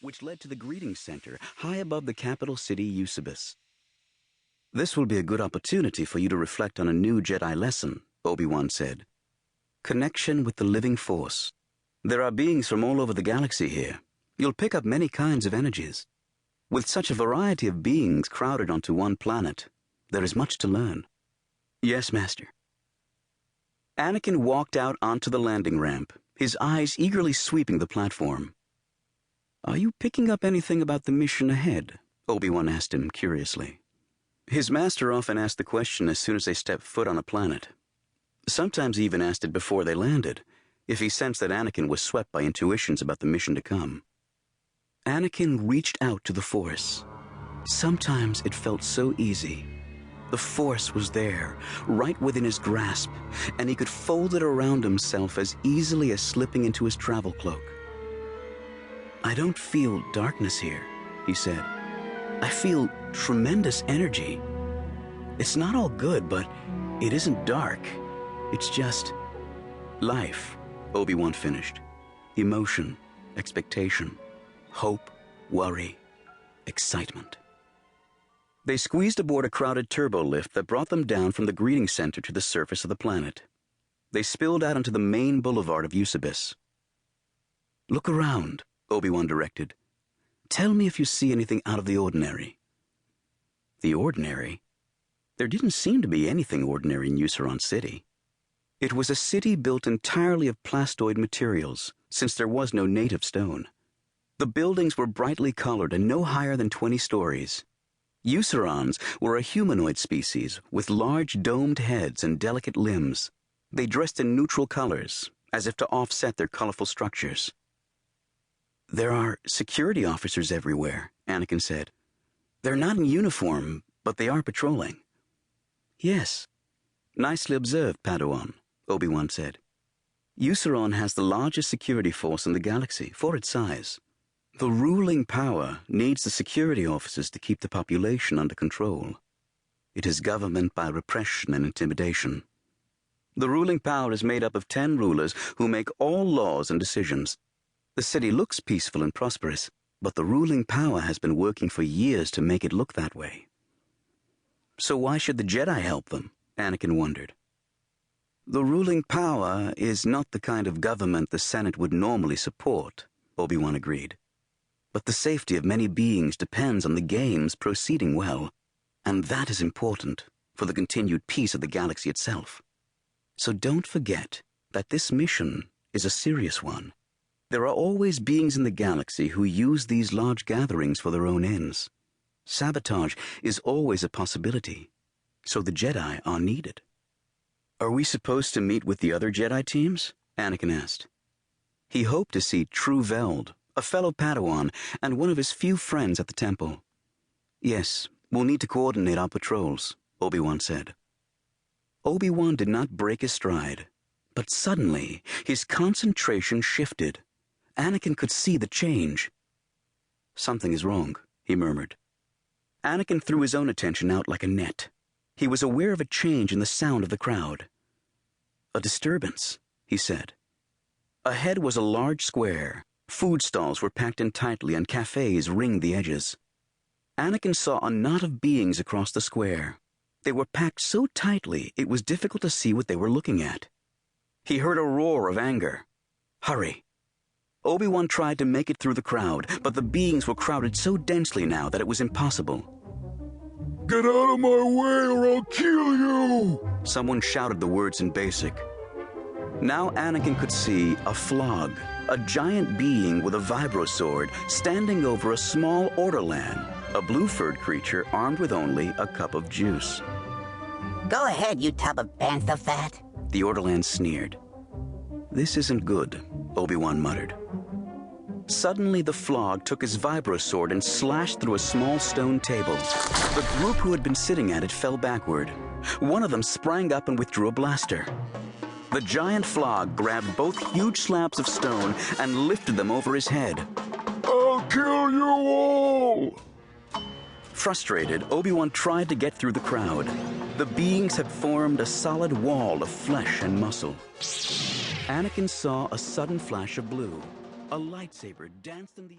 which led to the greeting center high above the capital city Eusebus. "This will be a good opportunity for you to reflect on a new Jedi lesson," Obi-Wan said. "Connection with the living force. There are beings from all over the galaxy here. You'll pick up many kinds of energies. With such a variety of beings crowded onto one planet, there is much to learn." "Yes, Master." Anakin walked out onto the landing ramp, his eyes eagerly sweeping the platform. "Are you picking up anything about the mission ahead?" Obi-Wan asked him curiously. His master often asked the question as soon as they stepped foot on a planet. Sometimes he even asked it before they landed, if he sensed that Anakin was swept by intuitions about the mission to come. Anakin reached out to the Force. Sometimes it felt so easy. The Force was there, right within his grasp, and he could fold it around himself as easily as slipping into his travel cloak. "I don't feel darkness here," he said. "I feel tremendous energy. It's not all good, but it isn't dark. It's just life," Obi-Wan finished. "Emotion, expectation, hope, worry, excitement." They squeezed aboard a crowded turbo lift that brought them down from the greeting center to the surface of the planet. They spilled out onto the main boulevard of Eusebus. "Look around," Obi-Wan directed. "Tell me if you see anything out of the ordinary." The ordinary? There didn't seem to be anything ordinary in Euceron City. It was a city built entirely of plastoid materials, since there was no native stone. The buildings were brightly colored and no higher than 20 stories. Eucerons were a humanoid species with large domed heads and delicate limbs. They dressed in neutral colors, as if to offset their colorful structures. "There are security officers everywhere," Anakin said. "They're not in uniform, but they are patrolling." "Yes. Nicely observed, Padawan," Obi-Wan said. "Euceron has the largest security force in the galaxy for its size. The ruling power needs the security officers to keep the population under control. It is government by repression and intimidation. The ruling power is made up of 10 rulers who make all laws and decisions. The city looks peaceful and prosperous, but the ruling power has been working for years to make it look that way." "So why should the Jedi help them?" Anakin wondered. "The ruling power is not the kind of government the Senate would normally support," Obi-Wan agreed. "But the safety of many beings depends on the games proceeding well, and that is important for the continued peace of the galaxy itself. So don't forget that this mission is a serious one. There are always beings in the galaxy who use these large gatherings for their own ends. Sabotage is always a possibility, so the Jedi are needed." "Are we supposed to meet with the other Jedi teams?" Anakin asked. He hoped to see True Veld, a fellow Padawan, and one of his few friends at the temple. "Yes, we'll need to coordinate our patrols," Obi-Wan said. Obi-Wan did not break his stride, but suddenly his concentration shifted. Anakin could see the change. "Something is wrong," he murmured. Anakin threw his own attention out like a net. He was aware of a change in the sound of the crowd. "A disturbance," he said. Ahead was a large square. Food stalls were packed in tightly and cafes ringed the edges. Anakin saw a knot of beings across the square. They were packed so tightly it was difficult to see what they were looking at. He heard a roar of anger. "Hurry!" Obi-Wan tried to make it through the crowd, but the beings were crowded so densely now that it was impossible. "Get out of my way or I'll kill you!" Someone shouted the words in Basic. Now Anakin could see a Flog, a giant being with a vibrosword standing over a small Orderlan, a blue-furred creature armed with only a cup of juice. "Go ahead, you tub of bantha fat," the Orderlan sneered. "This isn't good," Obi-Wan muttered. Suddenly the Flog took his vibrosword and slashed through a small stone table. The group who had been sitting at it fell backward. One of them sprang up and withdrew a blaster. The giant Flog grabbed both huge slabs of stone and lifted them over his head. "I'll kill you all!" Frustrated, Obi-Wan tried to get through the crowd. The beings had formed a solid wall of flesh and muscle. Anakin saw a sudden flash of blue. A lightsaber danced in the